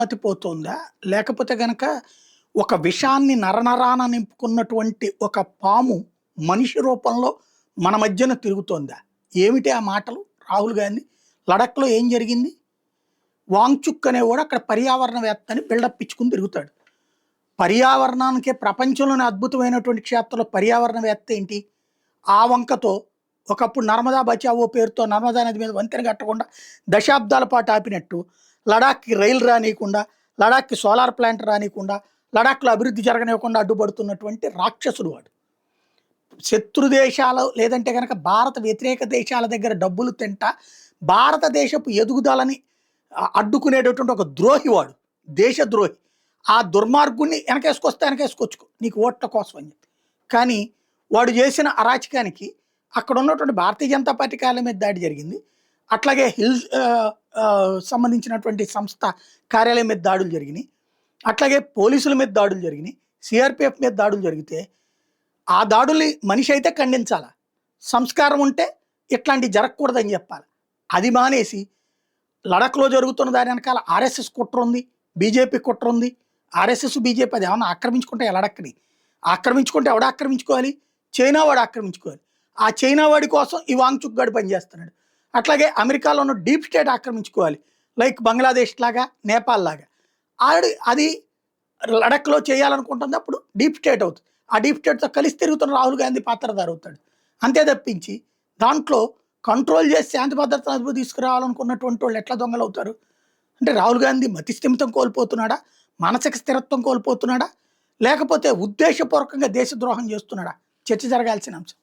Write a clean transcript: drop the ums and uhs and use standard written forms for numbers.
మతిపోతుందా? లేకపోతే గనక ఒక విషాన్ని నరనరాన నింపుకున్నటువంటి ఒక పాము మనిషి రూపంలో మన మధ్యన తిరుగుతోందా? ఏమిటి ఆ మాటలు? రాహుల్ గాంధీ లడఖ్‌లో ఏం జరిగింది? వాంగ్‌చుక్ అనేవాడు అక్కడ పర్యావరణవేత్త అని బిల్డప్ ఇచ్చుకొని తిరుగుతాడు. పర్యావరణానికే ప్రపంచంలోనే అద్భుతమైనటువంటి క్షేత్రంలో పర్యావరణవేత్త ఏంటి? ఆ వంకతో ఒకప్పుడు నర్మదా బచావో పేరుతో నర్మదా నది మీద వంతెన కట్టకుండా దశాబ్దాల పాటు ఆపినట్టు, లడాఖ్‌కి రైలు రానీయకుండా, లడాఖ్‌కి సోలార్ ప్లాంట్ రానీయకుండా, లడాఖ్‌లో అభివృద్ధి జరగనివ్వకుండా అడ్డుపడుతున్నటువంటి రాక్షసుడు వాడు. శత్రు దేశాలు లేదంటే గనక భారత వ్యతిరేక దేశాల దగ్గర డబ్బులు తింటా భారతదేశపు ఎదుగుదలని అడ్డుకునేటటువంటి ఒక ద్రోహి వాడు. దేశద్రోహి. ఆ దుర్మార్గుడిని వెనకేసుకొస్తే వెనకేసుకొచ్చుకో నీకు ఓట్ల కోసం అని చెప్పి. కానీ వాడు చేసిన అరాచకానికి అక్కడ ఉన్నటువంటి భారతీయ జనతా పార్టీ కార్యాలయం మీద దాడి జరిగింది. అట్లాగే హిల్స్ సంబంధించినటువంటి సంస్థ కార్యాలయం మీద దాడులు జరిగినాయి. అట్లాగే పోలీసుల మీద దాడులు జరిగినాయి. సిఆర్పిఎఫ్ మీద దాడులు జరిగితే ఆ దాడుల్ని మనిషి అయితే ఖండించాల. సంస్కారం ఉంటే ఇట్లాంటివి జరగకూడదని చెప్పాలి. అది మానేసి లడఖ్‌లో జరుగుతున్న దాని వెనకాల ఆర్ఎస్ఎస్ కుట్ర ఉంది, బీజేపీ కుట్ర ఉంది. ఆర్ఎస్ఎస్, బీజేపీ అది ఏమన్నా ఆక్రమించుకుంటే లడఖ్‌ని ఆక్రమించుకుంటే ఎవడు ఆక్రమించుకోవాలి? చైనా వాడు ఆక్రమించుకోవాలి. ఆ చైనా వాడి కోసం ఈ వాంగ్‌చుక్ గాడు పనిచేస్తున్నాడు. అట్లాగే అమెరికాలో ఉన్న డీప్ స్టేట్ ఆక్రమించుకోవాలి. లైక్ బంగ్లాదేశ్ లాగా, నేపాల్ లాగా. అది లడఖ్‌లో చేయాలనుకుంటుంది. అప్పుడు డీప్ స్టేట్ అవుతుంది. ఆ డీప్ స్టేట్‌తో కలిసి తిరుగుతున్న రాహుల్ గాంధీ పాత్రధారి అవుతాడు. అంతే తప్పించి దాంట్లో కంట్రోల్ చేసి శాంతి భద్రతను అదుపు తీసుకురావాలనుకున్నటువంటి వాళ్ళు ఎట్లా దొంగలవుతారు? అంటే రాహుల్ గాంధీ మతిస్థిమితం కోల్పోతున్నాడా? మానసిక స్థిరత్వం కోల్పోతున్నాడా? లేకపోతే ఉద్దేశపూర్వకంగా దేశద్రోహం చేస్తున్నాడా? చర్చ జరగాల్సిన అంశం.